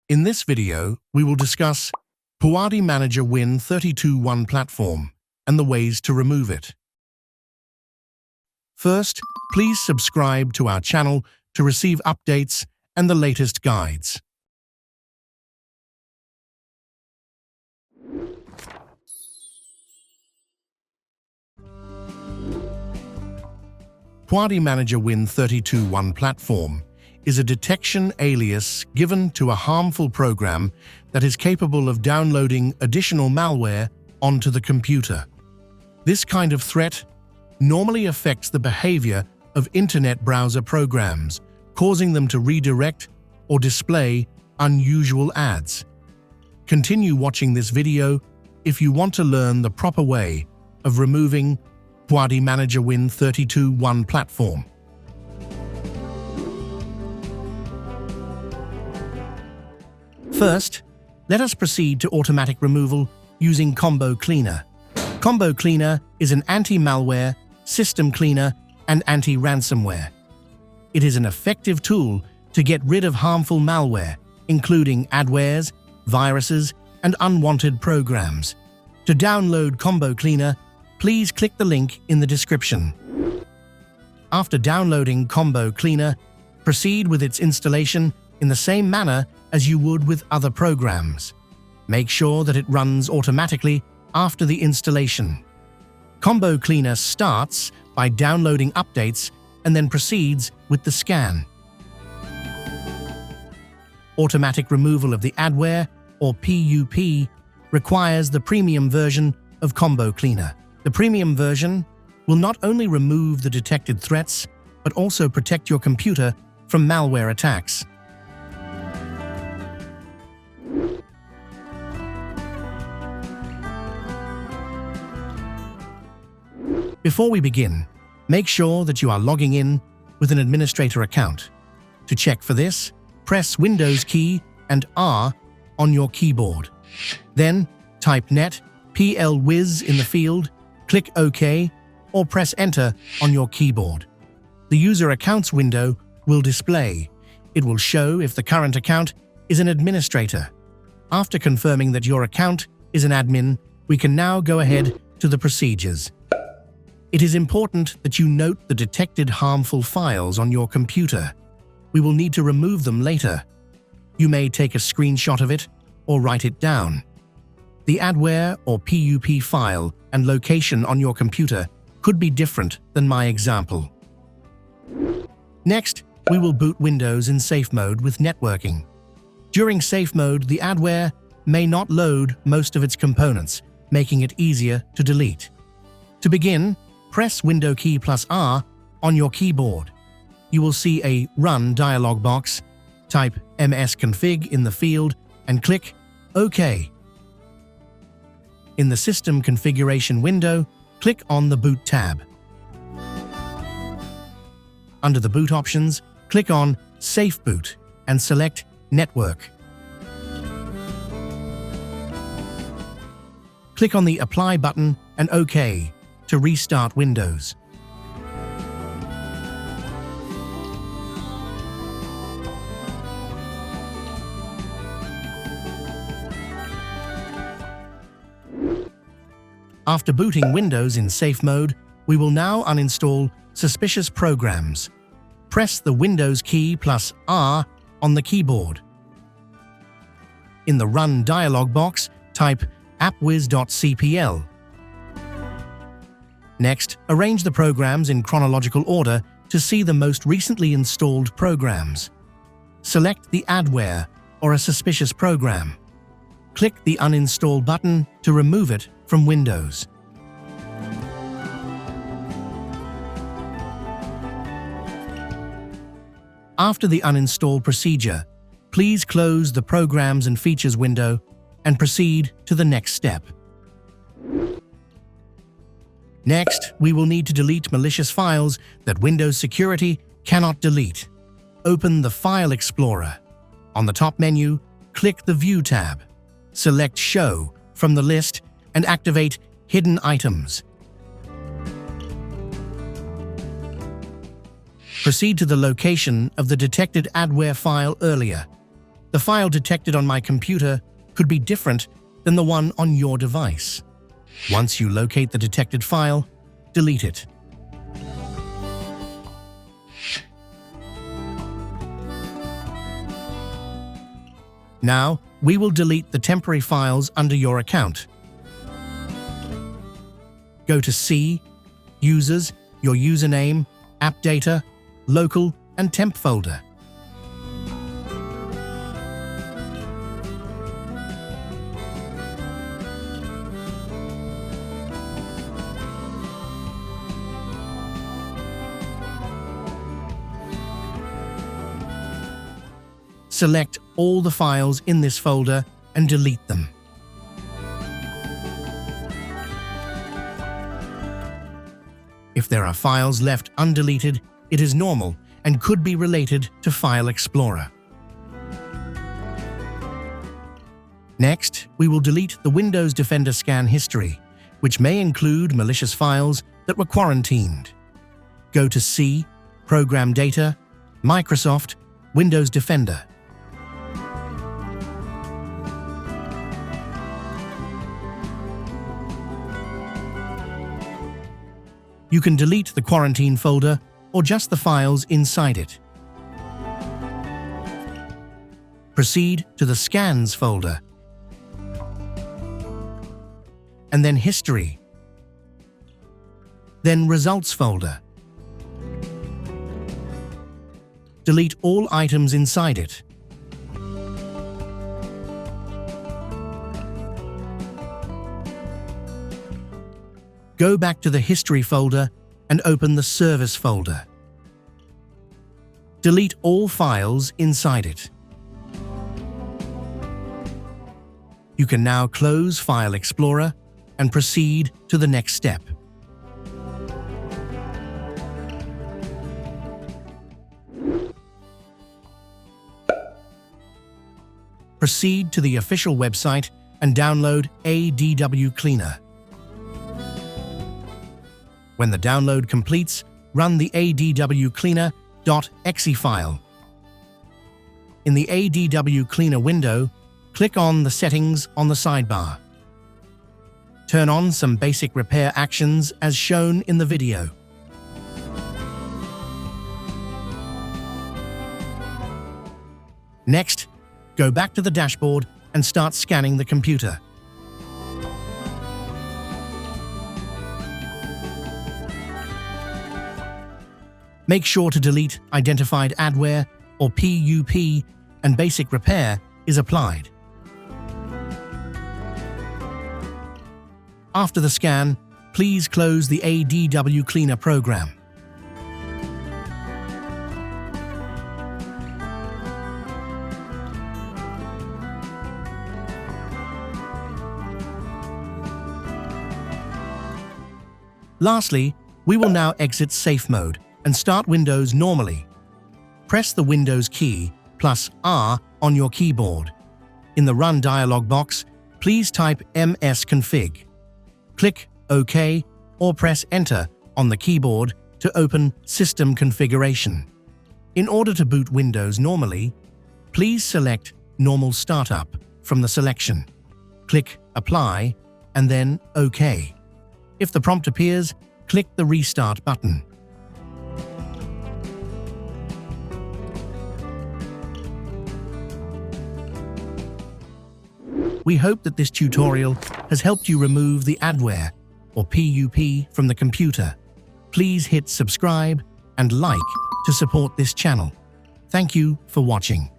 In this video, we will discuss PUADIManager Win32 OnePlatform and the ways to remove it. First, please subscribe to our channel to receive updates and the latest guides. PUADIManager Win32 OnePlatform is a detection alias given to a harmful program that is capable of downloading additional malware onto the computer. This kind of threat normally affects the behavior of internet browser programs, causing them to redirect or display unusual ads. Continue watching this video if you want to learn the proper way of removing PUADIManager Win32 OnePlatform. First, let us proceed to automatic removal using Combo Cleaner. Combo Cleaner is an anti-malware, system cleaner, and anti-ransomware. It is an effective tool to get rid of harmful malware, including adwares, viruses, and unwanted programs. To download Combo Cleaner, please click the link in the description. After downloading Combo Cleaner, proceed with its installation in the same manner as you would with other programs. Make sure that it runs automatically after the installation. Combo Cleaner starts by downloading updates and then proceeds with the scan. Automatic removal of the adware, or PUP, requires the premium version of Combo Cleaner. The premium version will not only remove the detected threats, but also protect your computer from malware attacks. Before we begin, make sure that you are logging in with an administrator account. To check for this, press Windows key and R on your keyboard. Then, type net plwiz in the field, click OK, or press Enter on your keyboard. The User Accounts window will display. It will show if the current account is an administrator. After confirming that your account is an admin, we can now go ahead to the procedures. It is important that you note the detected harmful files on your computer. We will need to remove them later. You may take a screenshot of it or write it down. The adware or PUP file and location on your computer could be different than my example. Next, we will boot Windows in safe mode with networking. During safe mode, the adware may not load most of its components, making it easier to delete. To begin, press Window key plus R on your keyboard. You will see a Run dialog box. Type msconfig in the field and click OK. In the System Configuration window, click on the Boot tab. Under the Boot options, click on Safe Boot and select Network. Click on the Apply button and OK to restart Windows. After booting Windows in safe mode, we will now uninstall suspicious programs. Press the Windows key plus R on the keyboard. In the Run dialog box, type appwiz.cpl. Next, arrange the programs in chronological order to see the most recently installed programs. Select the adware or a suspicious program. Click the Uninstall button to remove it from Windows. After the uninstall procedure, please close the Programs and Features window and proceed to the next step. Next, we will need to delete malicious files that Windows Security cannot delete. Open the File Explorer. On the top menu, click the View tab. Select Show from the list and activate Hidden Items. Proceed to the location of the detected adware file earlier. The file detected on my computer could be different than the one on your device. Once you locate the detected file, delete it. Now, we will delete the temporary files under your account. Go to C, Users, your username, App Data, Local, and Temp folder. Select all the files in this folder and delete them. If there are files left undeleted, it is normal and could be related to File Explorer. Next, we will delete the Windows Defender scan history, which may include malicious files that were quarantined. Go to C, Program Data, Microsoft, Windows Defender. You can delete the quarantine folder or just the files inside it. Proceed to the Scans folder, and then History, then Results folder. Delete all items inside it. Go back to the History folder and open the Service folder. Delete all files inside it. You can now close File Explorer and proceed to the next step. Proceed to the official website and download ADW Cleaner. When the download completes, run the ADW Cleaner.exe file. In the ADW Cleaner window, click on the Settings on the sidebar. Turn on some basic repair actions as shown in the video. Next, go back to the dashboard and start scanning the computer. Make sure to delete Identified Adware or PUP and basic repair is applied. After the scan, please close the ADW Cleaner program. Lastly, we will now exit Safe Mode and start Windows normally. Press the Windows key plus R on your keyboard. In the Run dialog box, please type msconfig. Click OK or press Enter on the keyboard to open System Configuration. In order to boot Windows normally, please select Normal Startup from the selection. Click Apply and then OK. If the prompt appears, click the Restart button. We hope that this tutorial has helped you remove the adware or PUP from the computer. Please hit subscribe and like to support this channel. Thank you for watching.